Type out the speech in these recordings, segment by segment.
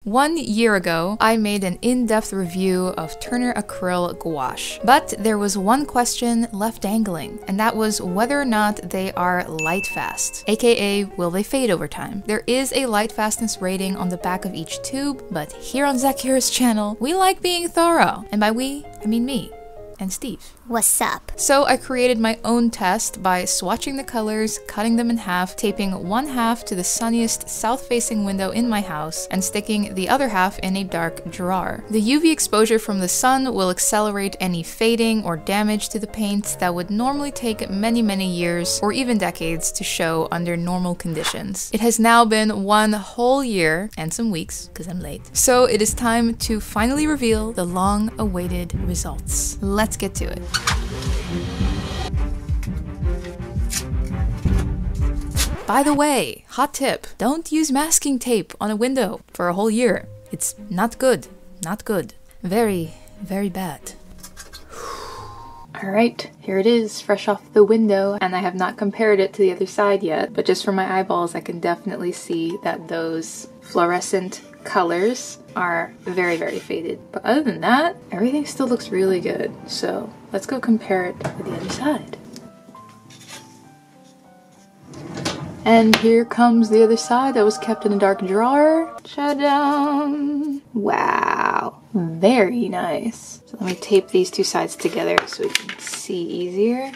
1 year ago, I made an in-depth review of Turner Acryl Gouache, but there was one question left dangling, and that was whether or not they are light fast, aka will they fade over time. There is a light fastness rating on the back of each tube, but here on Zaccura's channel, we like being thorough, and by we, I mean me and Steve. What's up? So I created my own test by swatching the colors, cutting them in half, taping one half to the sunniest south-facing window in my house, and sticking the other half in a dark drawer. The UV exposure from the sun will accelerate any fading or damage to the paint that would normally take many years or even decades to show under normal conditions. It has now been 1 whole year and some weeks, because I'm late. So it is time to finally reveal the long-awaited results. Let's get to it. By the way, hot tip, don't use masking tape on a window for a whole year. It's not good. Not good. Very bad. Alright, here it is, fresh off the window, and I have not compared it to the other side yet, but just from my eyeballs I can definitely see that those fluorescent colors are very faded. But other than that, everything still looks really good. So let's go compare it with the other side. And here comes the other side that was kept in a dark drawer. Ta-da! Wow, very nice. So let me tape these two sides together so we can see easier.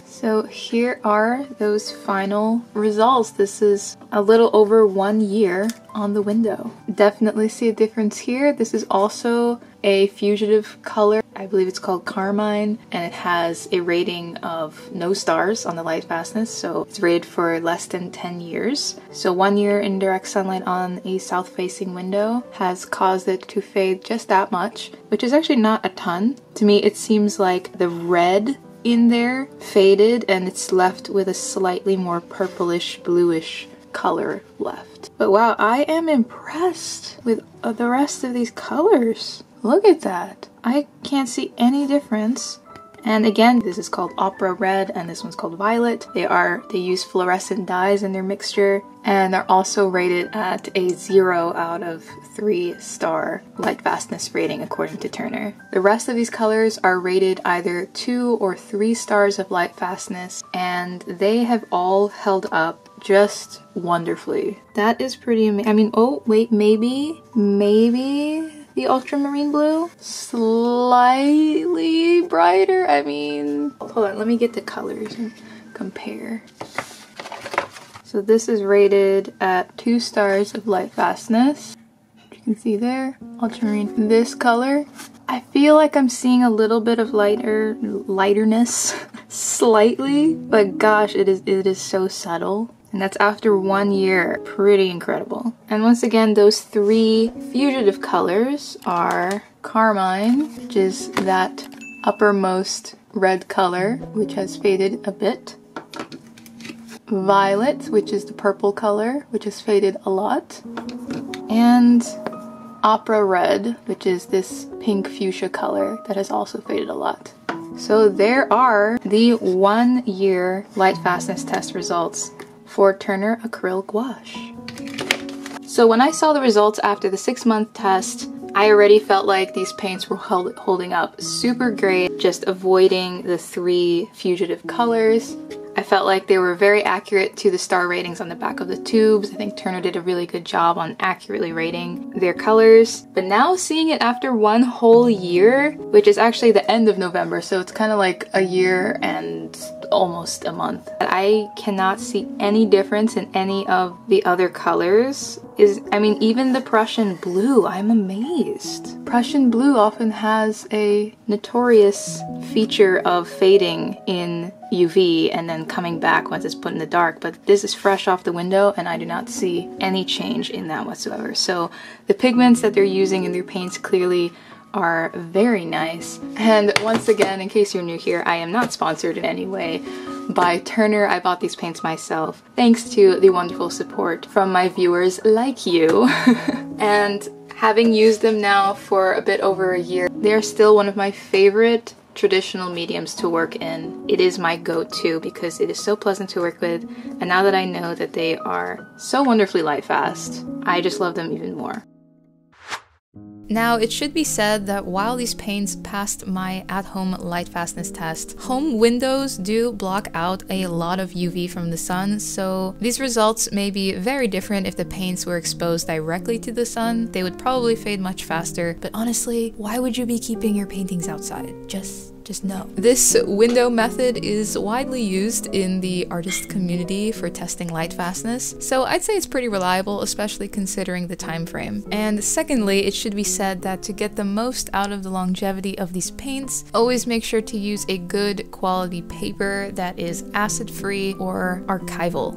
So here are those final results. This is a little over 1 year on the window. Definitely see a difference here. This is also a fugitive color. I believe it's called Carmine, and it has a rating of no stars on the light fastness, so it's rated for less than 10 years. So 1 year in direct sunlight on a south-facing window has caused it to fade just that much, which is actually not a ton. To me, it seems like the red in there faded and it's left with a slightly more purplish bluish color left. But wow, I am impressed with the rest of these colors. Look at that. I can't see any difference. And again, this is called Opera Red and this one's called Violet. They use fluorescent dyes in their mixture, and they're also rated at a 0 out of 3-star light fastness rating according to Turner. The rest of these colors are rated either 2 or 3 stars of light fastness, and they have all held up just wonderfully. That is pretty amazing. I mean, oh wait, maybe the ultramarine blue slightly brighter. I mean, hold on, let me get the colors and compare. So this is rated at 2 stars of light fastness. You can see there, ultramarine. This color, I feel like I'm seeing a little bit of lighterness slightly, but gosh, it is so subtle. And that's after 1 year. Pretty incredible. And once again, those 3 fugitive colors are Carmine, which is that uppermost red color, which has faded a bit. Violet, which is the purple color, which has faded a lot. And Opera Red, which is this pink fuchsia color that has also faded a lot. So there are the 1 year light fastness test results for Turner Acryl Gouache. So when I saw the results after the 6-month test, I already felt like these paints were holding up super great, just avoiding the 3 fugitive colors. I felt like they were very accurate to the star ratings on the back of the tubes. I think Turner did a really good job on accurately rating their colors. But now seeing it after 1 whole year, which is actually the end of November, so it's kind of like a year and almost a month, I cannot see any difference in any of the other colors. I mean, even the Prussian blue, I'm amazed. Prussian blue often has a notorious feature of fading in UV and then coming back once it's put in the dark, but this is fresh off the window and I do not see any change in that whatsoever. So the pigments that they're using in their paints clearly are very nice. And once again, in case you're new here, I am not sponsored in any way by Turner. I bought these paints myself thanks to the wonderful support from my viewers like you. And having used them now for a bit over a year, they're still one of my favorite traditional mediums to work in, it is my go-to because it is so pleasant to work with, and now that I know that they are so wonderfully light fast, I just love them even more. Now, it should be said that while these paints passed my at-home light fastness test, home windows do block out a lot of UV from the sun, so these results may be very different if the paints were exposed directly to the sun. They would probably fade much faster, but honestly, why would you be keeping your paintings outside? Just no. This window method is widely used in the artist community for testing light fastness, so I'd say it's pretty reliable, especially considering the time frame. And secondly, it should be said that to get the most out of the longevity of these paints, always make sure to use a good quality paper that is acid-free or archival.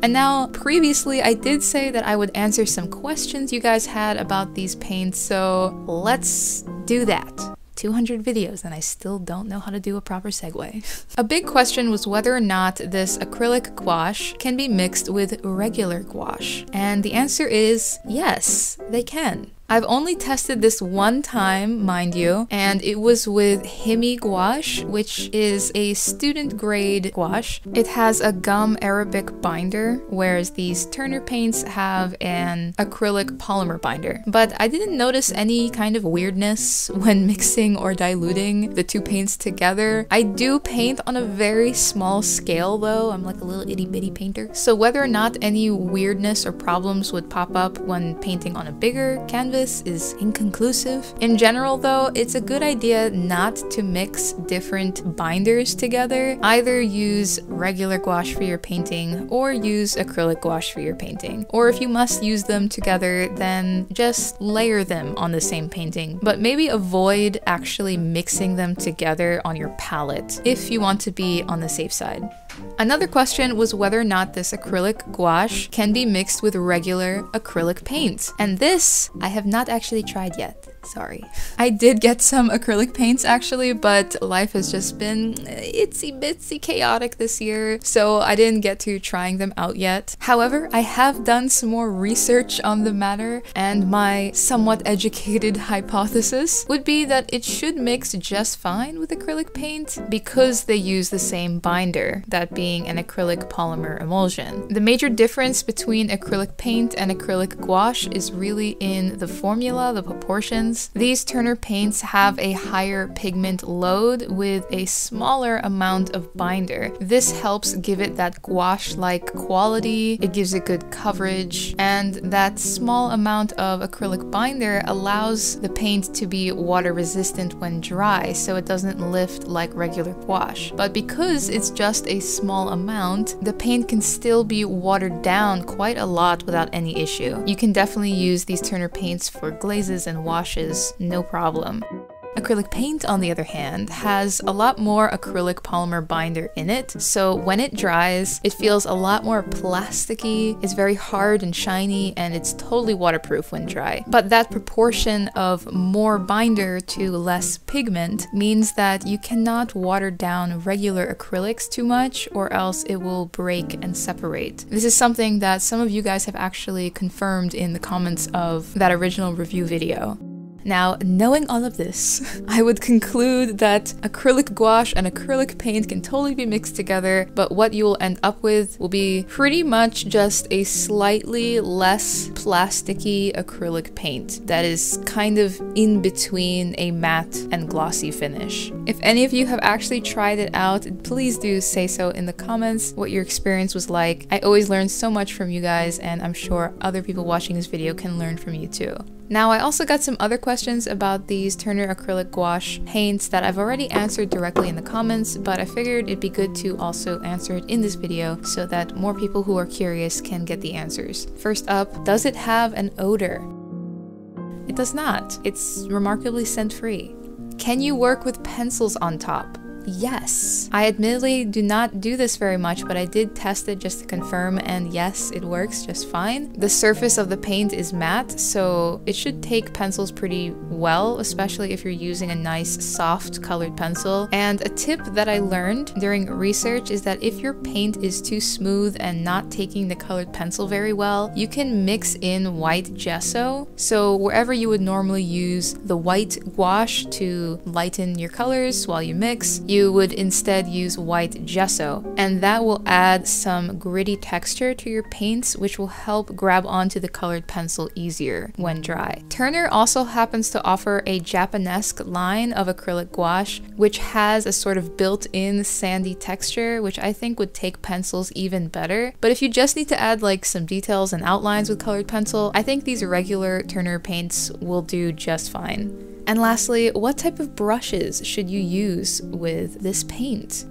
And now, previously I did say that I would answer some questions you guys had about these paints, so let's do that. 200 videos and I still don't know how to do a proper segue. A big question was whether or not this acrylic gouache can be mixed with regular gouache. And the answer is yes, they can. I've only tested this one time, mind you, and it was with Himi gouache, which is a student grade gouache. It has a gum Arabic binder, whereas these Turner paints have an acrylic polymer binder. But I didn't notice any kind of weirdness when mixing or diluting the two paints together. I do paint on a very small scale though, I'm like a little itty bitty painter. So whether or not any weirdness or problems would pop up when painting on a bigger canvas is inconclusive. In general though, it's a good idea not to mix different binders together. Either use regular gouache for your painting or use acrylic gouache for your painting. Or if you must use them together, then just layer them on the same painting. But maybe avoid actually mixing them together on your palette if you want to be on the safe side. Another question was whether or not this acrylic gouache can be mixed with regular acrylic paint. And this I have not actually tried yet. Sorry. I did get some acrylic paints actually, but life has just been itsy bitsy chaotic this year, so I didn't get to trying them out yet. However, I have done some more research on the matter, and my somewhat educated hypothesis would be that it should mix just fine with acrylic paint because they use the same binder, that being an acrylic polymer emulsion. The major difference between acrylic paint and acrylic gouache is really in the formula, the proportions. These Turner paints have a higher pigment load with a smaller amount of binder. This helps give it that gouache-like quality, it gives it good coverage, and that small amount of acrylic binder allows the paint to be water resistant when dry, so it doesn't lift like regular gouache. But because it's just a small amount, the paint can still be watered down quite a lot without any issue. You can definitely use these Turner paints for glazes and washes, no problem. Acrylic paint, on the other hand, has a lot more acrylic polymer binder in it, so when it dries, it feels a lot more plasticky, it's very hard and shiny, and it's totally waterproof when dry. But that proportion of more binder to less pigment means that you cannot water down regular acrylics too much, or else it will break and separate. This is something that some of you guys have actually confirmed in the comments of that original review video. Now, knowing all of this, I would conclude that acrylic gouache and acrylic paint can totally be mixed together, but what you will end up with will be pretty much just a slightly less plasticky acrylic paint that is kind of in between a matte and glossy finish. If any of you have actually tried it out, please do say so in the comments what your experience was like. I always learn so much from you guys, and I'm sure other people watching this video can learn from you too. Now, I also got some other questions about these Turner acrylic gouache paints that I've already answered directly in the comments, but I figured it'd be good to also answer it in this video so that more people who are curious can get the answers. First up, does it have an odor? It does not. It's remarkably scent-free. Can you work with pencils on top? yes. I admittedly do not do this very much, but I did test it just to confirm, and yes, it works just fine. The surface of the paint is matte, so it should take pencils pretty well, especially if you're using a nice soft colored pencil. And a tip that I learned during research is that if your paint is too smooth and not taking the colored pencil very well, you can mix in white gesso. So wherever you would normally use the white gouache to lighten your colors while you mix, you would instead use white gesso, and that will add some gritty texture to your paints, which will help grab onto the colored pencil easier when dry. Turner also happens to offer a Japanesque line of acrylic gouache, which has a sort of built-in sandy texture, which I think would take pencils even better. But if you just need to add like some details and outlines with colored pencil, I think these regular Turner paints will do just fine. And lastly, what type of brushes should you use with this paint?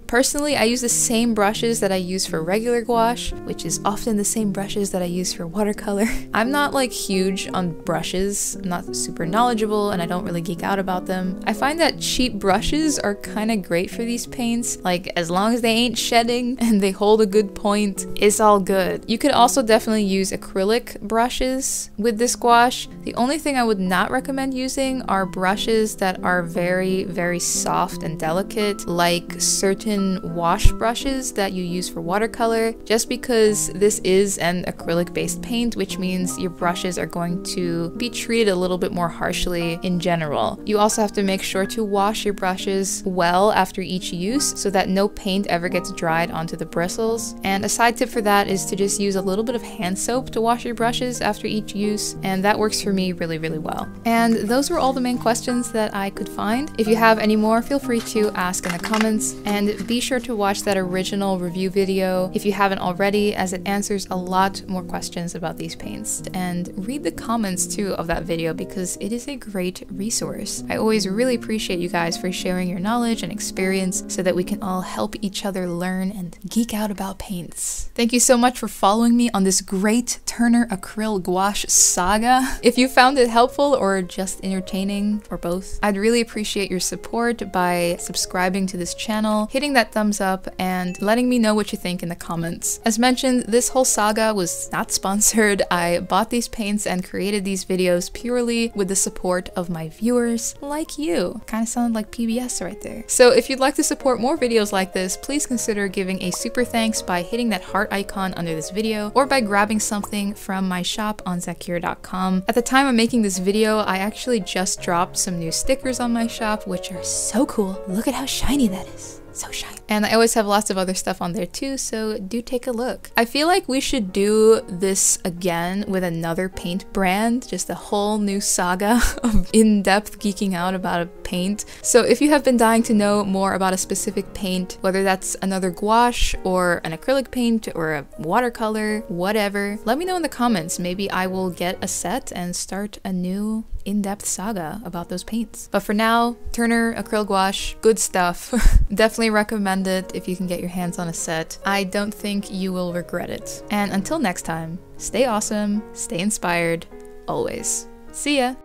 Personally, I use the same brushes that I use for regular gouache, which is often the same brushes that I use for watercolor. I'm not like huge on brushes, I'm not super knowledgeable, and I don't really geek out about them. I find that cheap brushes are kind of great for these paints. Like, as long as they ain't shedding and they hold a good point, it's all good. You could also definitely use acrylic brushes with this gouache. The only thing I would not recommend using are brushes that are very, very soft and delicate, like certain wash brushes that you use for watercolor, just because this is an acrylic based paint, which means your brushes are going to be treated a little bit more harshly in general. You also have to make sure to wash your brushes well after each use so that no paint ever gets dried onto the bristles. And a side tip for that is to just use a little bit of hand soap to wash your brushes after each use, and that works for me really, really well. And those were all the main questions that I could find. If you have any more, feel free to ask in the comments, and be sure to watch that original review video if you haven't already, as it answers a lot more questions about these paints. And read the comments too of that video because it is a great resource. I always really appreciate you guys for sharing your knowledge and experience so that we can all help each other learn and geek out about paints. Thank you so much for following me on this great Turner Acryl Gouache saga. If you found it helpful or just entertaining, or both, I'd really appreciate your support by subscribing to this channel, hitting that thumbs up, and letting me know what you think in the comments. As mentioned, this whole saga was not sponsored. I bought these paints and created these videos purely with the support of my viewers, like you. Kind of sounded like PBS right there. So if you'd like to support more videos like this, please consider giving a super thanks by hitting that heart icon under this video, or by grabbing something from my shop on Zaccura.com. At the time of making this video, I actually just dropped some new stickers on my shop, which are so cool. Look at how shiny that is. So shiny. And I always have lots of other stuff on there too, so do take a look. I feel like we should do this again with another paint brand, just a whole new saga of in-depth geeking out about a paint. So if you have been dying to know more about a specific paint, whether that's another gouache or an acrylic paint or a watercolor, whatever, let me know in the comments. Maybe I will get a set and start a new in-depth saga about those paints. But for now, Turner Acryl Gouache, good stuff. Definitely recommend it if you can get your hands on a set. I don't think you will regret it. And until next time, stay awesome, stay inspired, always. See ya!